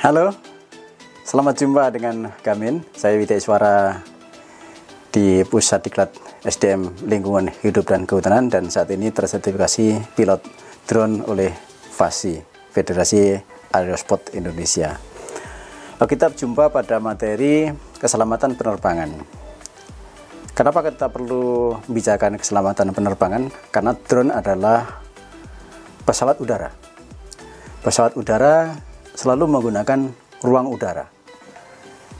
Halo, selamat jumpa dengan Gamin. Saya Widya Iswara di Pusat Diklat SDM Lingkungan Hidup dan Kehutanan, dan saat ini tersertifikasi pilot drone oleh FASI, Federasi Aerospot Indonesia. Kita jumpa pada materi keselamatan penerbangan. Kenapa kita perlu membicarakan keselamatan penerbangan? Karena drone adalah pesawat udara. Pesawat udara selalu menggunakan ruang udara.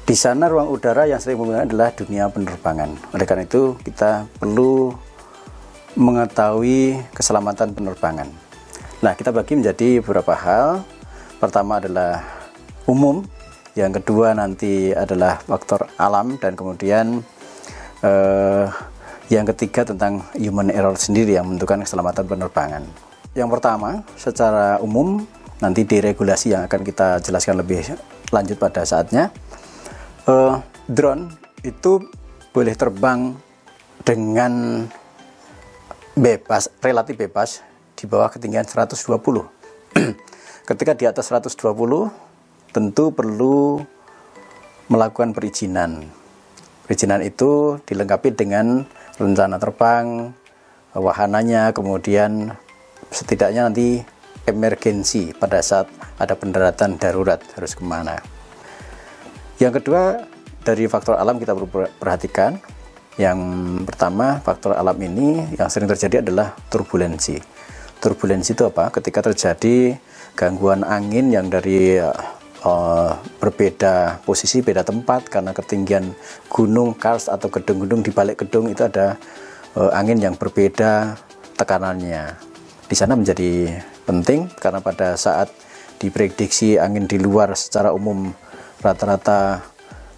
Di sana ruang udara yang sering menggunakan adalah dunia penerbangan. Oleh karena itu kita perlu mengetahui keselamatan penerbangan. Nah, kita bagi menjadi beberapa hal. Pertama adalah umum, yang kedua nanti adalah faktor alam, dan kemudian yang ketiga tentang human error sendiri yang menentukan keselamatan penerbangan. Yang pertama, secara umum, nanti di regulasi yang akan kita jelaskan lebih lanjut pada saatnya. Drone itu boleh terbang dengan bebas, relatif bebas di bawah ketinggian 120. Ketika di atas 120 tentu perlu melakukan perizinan. Perizinan itu dilengkapi dengan rencana terbang, wahananya, kemudian setidaknya nanti emergensi pada saat ada pendaratan darurat harus kemana. Yang kedua, dari faktor alam kita perlu perhatikan. Yang pertama, faktor alam ini yang sering terjadi adalah turbulensi. Turbulensi itu apa? Ketika terjadi gangguan angin yang dari berbeda posisi, beda tempat, karena ketinggian gunung, karst atau gedung-gedung, di balik gedung itu ada angin yang berbeda tekanannya. Di sana menjadi penting karena pada saat diprediksi angin di luar secara umum rata-rata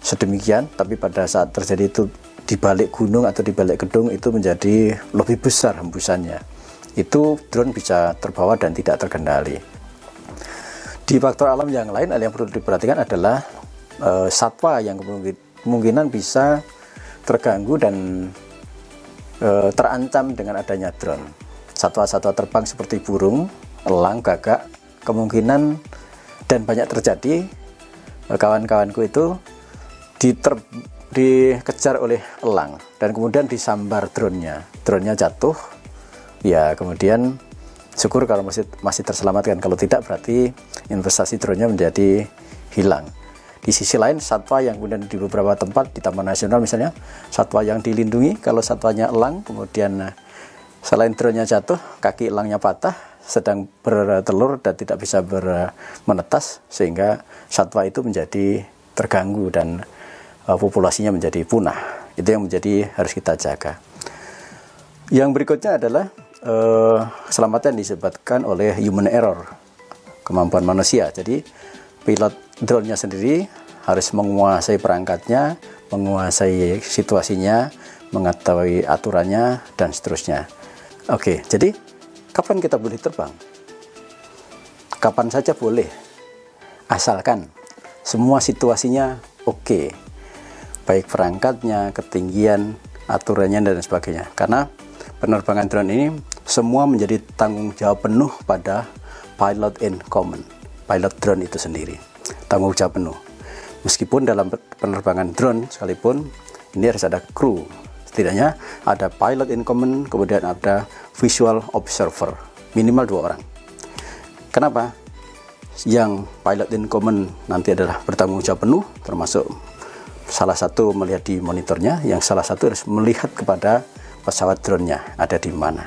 sedemikian, tapi pada saat terjadi itu di balik gunung atau di balik gedung itu menjadi lebih besar hembusannya. Itu drone bisa terbawa dan tidak terkendali. Di faktor alam yang lain, yang perlu diperhatikan adalah satwa yang kemungkinan bisa terganggu dan terancam dengan adanya drone. Satwa-satwa terbang seperti burung, elang, gagak, kemungkinan dan banyak terjadi kawan-kawanku itu dikejar oleh elang dan kemudian disambar drone-nya jatuh, ya kemudian syukur kalau masih terselamatkan, kalau tidak berarti investasi drone-nya menjadi hilang. Di sisi lain, satwa yang kemudian di beberapa tempat di Taman Nasional misalnya, satwa yang dilindungi, kalau satwanya elang kemudian selain drone-nya jatuh, kaki elangnya patah, sedang bertelur dan tidak bisa menetas, sehingga satwa itu menjadi terganggu dan populasinya menjadi punah. Itu yang menjadi harus kita jaga. Yang berikutnya adalah keselamatan disebabkan oleh human error, kemampuan manusia. Jadi pilot drone-nya sendiri harus menguasai perangkatnya, menguasai situasinya, mengetahui aturannya, dan seterusnya. Oke, jadi kapan kita boleh terbang? Kapan saja boleh, asalkan semua situasinya oke, baik perangkatnya, ketinggian, aturannya, dan sebagainya. Karena penerbangan drone ini semua menjadi tanggung jawab penuh pada pilot in common, pilot drone itu sendiri, tanggung jawab penuh. Meskipun dalam penerbangan drone sekalipun ini harus ada kru. Setidaknya ada pilot in common, kemudian ada visual observer, minimal 2 orang. Kenapa? Yang pilot in common nanti adalah bertanggung jawab penuh, termasuk salah satu melihat di monitornya, yang salah satu harus melihat kepada pesawat drone-nya ada di mana.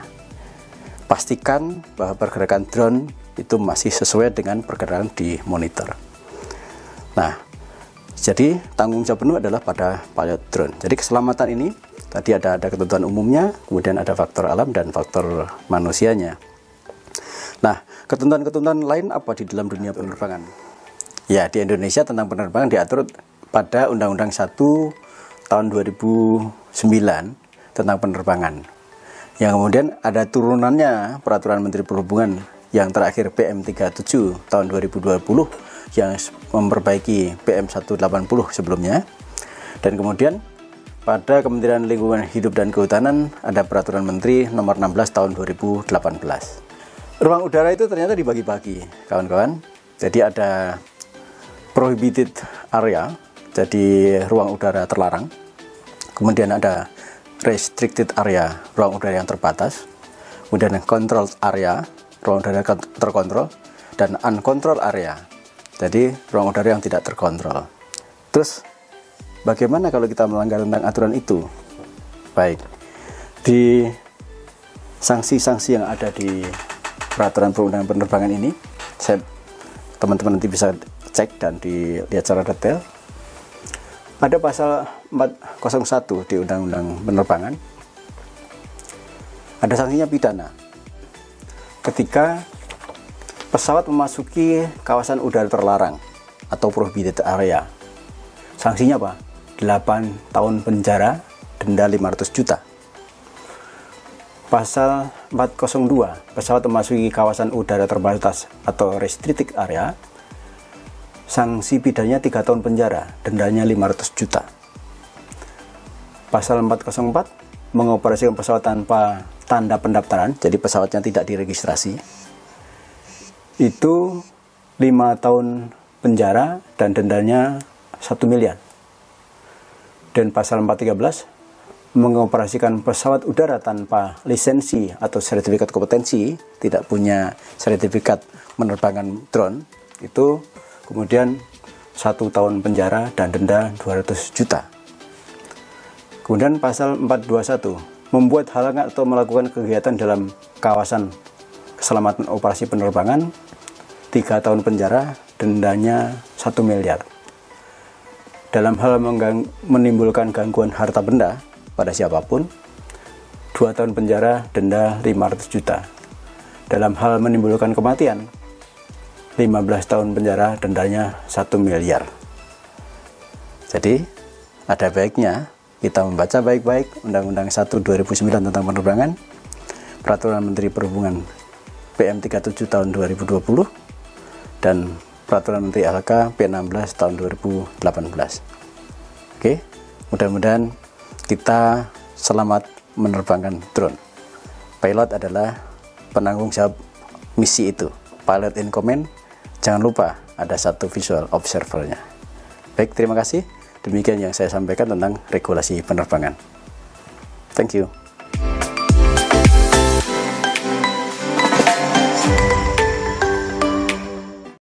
Pastikan bahwa pergerakan drone itu masih sesuai dengan pergerakan di monitor. Nah, jadi tanggung jawab penuh adalah pada pilot drone. Jadi keselamatan ini tadi ada ketentuan umumnya, kemudian ada faktor alam dan faktor manusianya. Nah, ketentuan-ketentuan lain apa di dalam dunia penerbangan? Ya, di Indonesia tentang penerbangan diatur pada Undang-Undang 1 tahun 2009 tentang penerbangan. Yang kemudian ada turunannya Peraturan Menteri Perhubungan yang terakhir PM 37 tahun 2020 yang memperbaiki PM 180 sebelumnya. Dan kemudian pada Kementerian Lingkungan Hidup dan Kehutanan ada Peraturan Menteri nomor 16 tahun 2018. Ruang udara itu ternyata dibagi-bagi, kawan-kawan. Jadi ada prohibited area, jadi ruang udara terlarang. Kemudian ada restricted area, ruang udara yang terbatas. Kemudian controlled area, ruang udara terkontrol. Dan uncontrolled area, jadi ruang udara yang tidak terkontrol. Terus bagaimana kalau kita melanggar tentang aturan itu? Baik, di sanksi-sanksi yang ada di peraturan perundang penerbangan ini, teman-teman nanti bisa cek dan dilihat secara detail. Ada pasal 401 di Undang-Undang Penerbangan, ada sanksinya pidana ketika pesawat memasuki kawasan udara terlarang atau prohibited area. Sanksinya apa? 8 tahun penjara, denda 500 juta. Pasal 402, pesawat memasuki kawasan udara terbatas atau restricted area, sanksi pidananya 3 tahun penjara, dendanya 500 juta. Pasal 404, mengoperasikan pesawat tanpa tanda pendaftaran, jadi pesawatnya tidak diregistrasi, itu 5 tahun penjara dan dendanya 1 miliar. Dan pasal 413, mengoperasikan pesawat udara tanpa lisensi atau sertifikat kompetensi, tidak punya sertifikat menerbangkan drone, itu kemudian 1 tahun penjara dan denda 200 juta. Kemudian pasal 421, membuat halangan atau melakukan kegiatan dalam kawasan keselamatan operasi penerbangan, 3 tahun penjara, dendanya 1 miliar. Dalam hal menimbulkan gangguan harta benda pada siapapun, 2 tahun penjara, denda 500 juta. Dalam hal menimbulkan kematian, 15 tahun penjara, dendanya 1 miliar. Jadi, ada baiknya kita membaca baik-baik Undang-Undang 1 2009 tentang penerbangan, Peraturan Menteri Perhubungan PM 37 tahun 2020, dan Peraturan Menteri LK P16 tahun 2018. Oke, mudah-mudahan kita selamat menerbangkan drone. Pilot adalah penanggung jawab misi itu. Pilot in command, jangan lupa ada 1 visual observernya. Baik, terima kasih. Demikian yang saya sampaikan tentang regulasi penerbangan. Thank you.